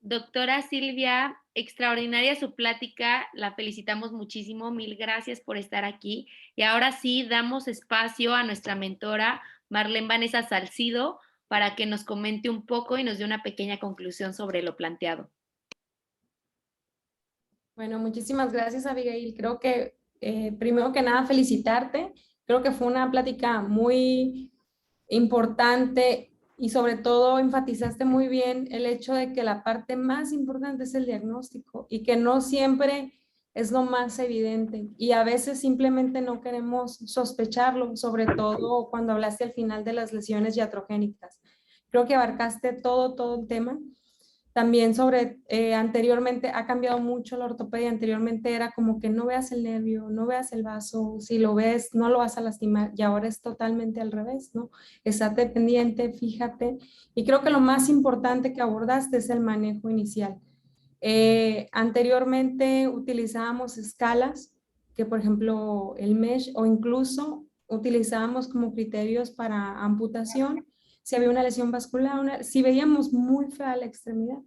Doctora Silvia, extraordinaria su plática, la felicitamos muchísimo, mil gracias por estar aquí. Y ahora sí, damos espacio a nuestra mentora Marlene Vanessa Salcido para que nos comente un poco y nos dé una pequeña conclusión sobre lo planteado. Bueno, muchísimas gracias, Abigail. Creo que primero que nada felicitarte. Creo que fue una plática muy importante y sobre todo enfatizaste muy bien el hecho de que la parte más importante es el diagnóstico y que no siempre es lo más evidente y a veces simplemente no queremos sospecharlo, sobre todo cuando hablaste al final de las lesiones iatrogénicas. Creo que abarcaste todo el tema. También sobre, anteriormente ha cambiado mucho la ortopedia, anteriormente era como que no veas el nervio, no veas el vaso, si lo ves no lo vas a lastimar y ahora es totalmente al revés, ¿no? Estate pendiente, fíjate y creo que lo más importante que abordaste es el manejo inicial. Anteriormente utilizábamos escalas, que por ejemplo el mesh o incluso utilizábamos como criterios para amputación, si había una lesión vascular, si veíamos muy fea la extremidad.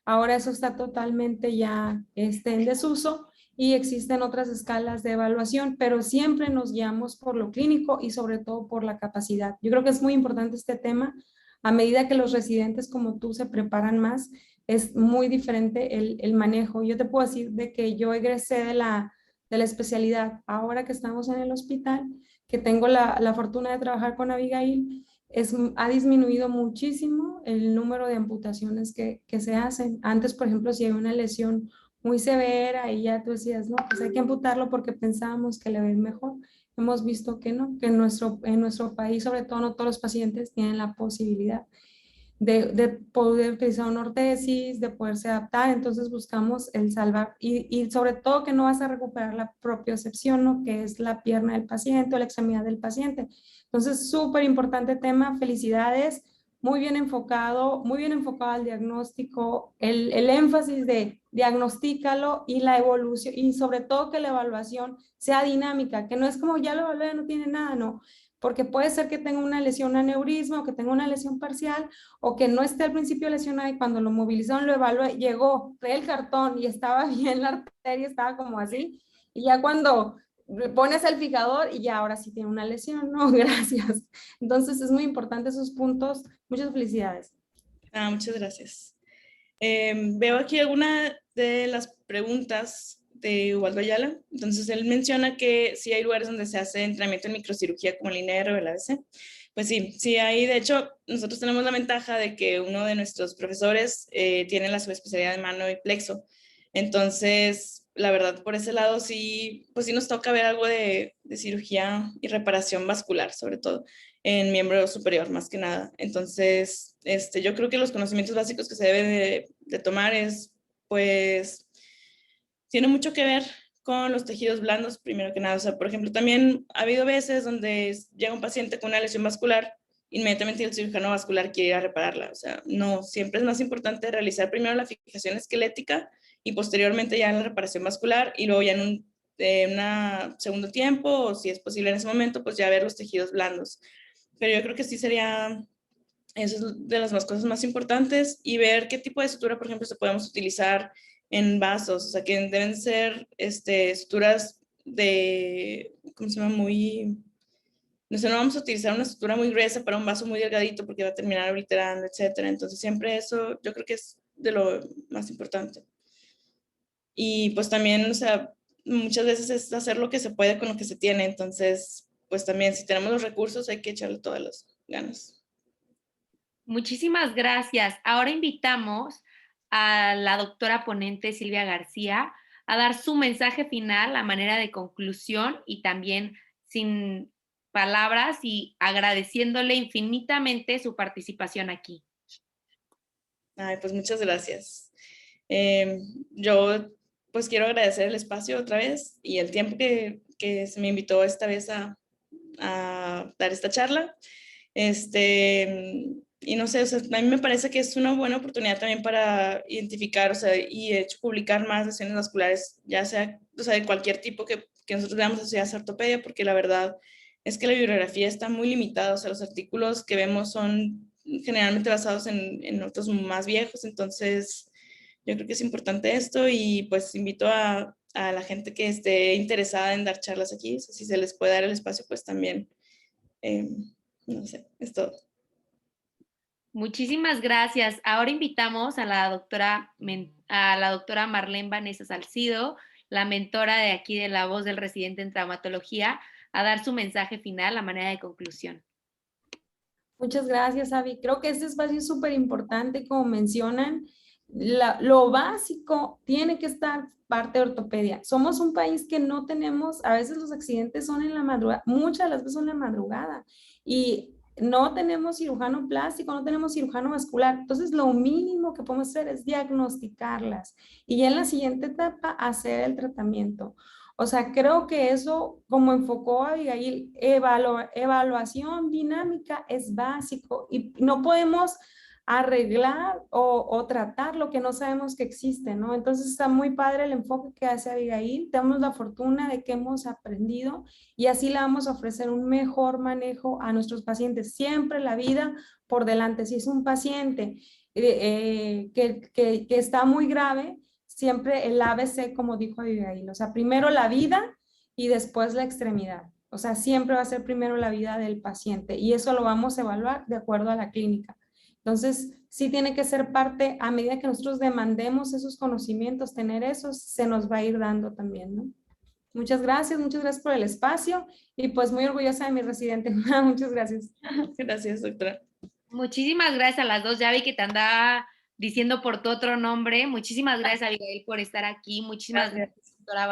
Ahora eso está totalmente ya en desuso y existen otras escalas de evaluación, pero siempre nos guiamos por lo clínico y sobre todo por la capacidad. Yo creo que es muy importante este tema. A medida que los residentes como tú se preparan más, es muy diferente el manejo. Yo te puedo decir de que yo egresé de la especialidad ahora que estamos en el hospital, que tengo la fortuna de trabajar con Abigail, ha disminuido muchísimo el número de amputaciones que se hacen. Antes, por ejemplo, si hay una lesión muy severa y ya tú decías, no, pues hay que amputarlo porque pensábamos que le va a ir mejor. Hemos visto que no, que en nuestro país, sobre todo, no todos los pacientes tienen la posibilidad de poder utilizar una ortesis, de poderse adaptar, entonces buscamos el salvar y sobre todo que no vas a recuperar la propiocepción, ¿no? Que es la pierna del paciente o la extremidad del paciente. Entonces, súper importante tema, felicidades, muy bien enfocado al diagnóstico, el énfasis de diagnostícalo y la evolución, y sobre todo que la evaluación sea dinámica, que no es como ya lo evalué, no tiene nada, no, porque puede ser que tenga una lesión aneurisma o que tenga una lesión parcial o que no esté al principio lesionada y cuando lo movilizaron, lo evalué, llegó, trae el cartón y estaba bien la arteria, estaba como así, y ya cuando pones el fijador y ya ahora sí tiene una lesión, no, gracias. Entonces es muy importante esos puntos, muchas felicidades. Muchas gracias. Veo aquí alguna de las preguntas de Ubaldo Ayala. Entonces, él menciona que sí hay lugares donde se hace entrenamiento en microcirugía como el INR o el ABC. Pues sí, sí hay. De hecho, nosotros tenemos la ventaja de que uno de nuestros profesores tiene la subespecialidad de mano y plexo. Entonces, la verdad, por ese lado sí, pues sí nos toca ver algo de cirugía y reparación vascular, sobre todo en miembro superior, más que nada. Entonces, yo creo que los conocimientos básicos que se deben de tomar es, pues, tiene mucho que ver con los tejidos blandos, primero que nada. O sea, por ejemplo, también ha habido veces donde llega un paciente con una lesión vascular, inmediatamente el cirujano vascular quiere ir a repararla. O sea, no, siempre es más importante realizar primero la fijación esquelética y posteriormente ya la reparación vascular y luego ya en un segundo tiempo, o si es posible en ese momento, pues ya ver los tejidos blandos. Pero yo creo que sí sería, eso es de las más cosas más importantes, y ver qué tipo de sutura, por ejemplo, se podemos utilizar en vasos, o sea, que deben ser suturas de, ¿cómo se llama? Muy, no sé, no vamos a utilizar una sutura muy gruesa para un vaso muy delgadito porque va a terminar obliterando, etcétera. Entonces, siempre eso yo creo que es de lo más importante. Y pues también, o sea, muchas veces es hacer lo que se puede con lo que se tiene. Entonces, pues también si tenemos los recursos hay que echarle todas las ganas. Muchísimas gracias. Ahora invitamos a la doctora ponente Silvia García a dar su mensaje final a manera de conclusión y también sin palabras y agradeciéndole infinitamente su participación aquí. Ay, pues muchas gracias. Yo pues quiero agradecer el espacio otra vez y el tiempo que se me invitó esta vez a dar esta charla. Y no sé, o sea, a mí me parece que es una buena oportunidad también para identificar, o sea, y de hecho publicar más lesiones vasculares, ya sea, o sea, de cualquier tipo que nosotros veamos asociadas a ortopedia, porque la verdad es que la bibliografía está muy limitada, o sea, los artículos que vemos son generalmente basados en otros más viejos, entonces yo creo que es importante esto y pues invito a la gente que esté interesada en dar charlas aquí, o sea, si se les puede dar el espacio, pues también, no sé, es todo. Muchísimas gracias. Ahora invitamos a a la doctora Marlene Vanessa Salcido, la mentora de aquí de La Voz del Residente en Traumatología, a dar su mensaje final a manera de conclusión. Muchas gracias, Avi. Creo que este espacio es súper importante, como mencionan. Lo básico tiene que estar parte de ortopedia. Somos un país que no tenemos, a veces los accidentes son en la madrugada, muchas de las veces son en la madrugada, y no tenemos cirujano plástico, no tenemos cirujano vascular. Entonces, lo mínimo que podemos hacer es diagnosticarlas y ya en la siguiente etapa hacer el tratamiento. O sea, creo que eso, como enfocó Abigail, evaluación dinámica es básico y no podemos arreglar o tratar lo que no sabemos que existe, ¿no? Entonces está muy padre el enfoque que hace Abigail. Tenemos la fortuna de que hemos aprendido y así le vamos a ofrecer un mejor manejo a nuestros pacientes. Siempre la vida por delante. Si es un paciente que está muy grave, siempre el ABC, como dijo Abigail, o sea, primero la vida y después la extremidad. O sea, siempre va a ser primero la vida del paciente y eso lo vamos a evaluar de acuerdo a la clínica. Entonces, sí tiene que ser parte, a medida que nosotros demandemos esos conocimientos, tener esos, se nos va a ir dando también, ¿no? Muchas gracias por el espacio y pues muy orgullosa de mi residente. Muchas gracias. Gracias, doctora. Muchísimas gracias a las dos. Ya vi que te andaba diciendo por tu otro nombre. Muchísimas gracias, Abigail, por estar aquí. Muchísimas gracias, doctora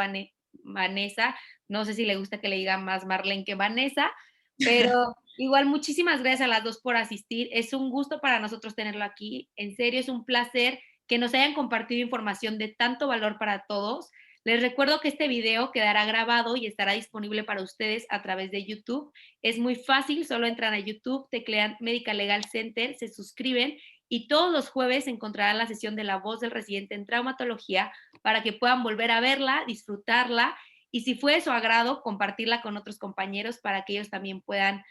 Vanessa. No sé si le gusta que le diga más Marlene que Vanessa, pero igual muchísimas gracias a las dos por asistir. Es un gusto para nosotros tenerlo aquí. En serio, es un placer que nos hayan compartido información de tanto valor para todos. Les recuerdo que este video quedará grabado y estará disponible para ustedes a través de YouTube. Es muy fácil, solo entran a YouTube, teclean Medical Legal Center, se suscriben y todos los jueves encontrarán la sesión de La Voz del Residente en Traumatología para que puedan volver a verla, disfrutarla y si fue de su agrado, compartirla con otros compañeros para que ellos también puedan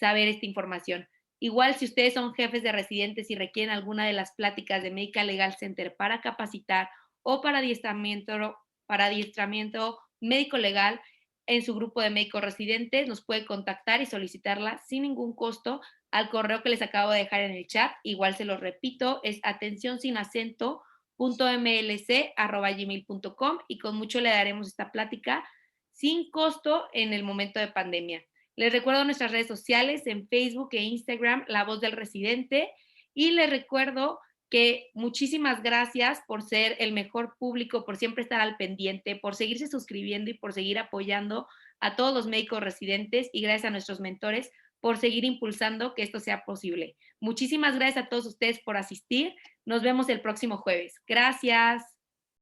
saber esta información. Igual, si ustedes son jefes de residentes y requieren alguna de las pláticas de Medical Legal Center para capacitar o para adiestramiento médico legal en su grupo de médicos residentes, nos puede contactar y solicitarla sin ningún costo al correo que les acabo de dejar en el chat. Igual se los repito, es atencionsinacento.mlc@gmail.com y con mucho le daremos esta plática sin costo en el momento de pandemia. Les recuerdo nuestras redes sociales en Facebook e Instagram, La Voz del Residente, y les recuerdo que muchísimas gracias por ser el mejor público, por siempre estar al pendiente, por seguirse suscribiendo y por seguir apoyando a todos los médicos residentes y gracias a nuestros mentores por seguir impulsando que esto sea posible. Muchísimas gracias a todos ustedes por asistir. Nos vemos el próximo jueves. Gracias.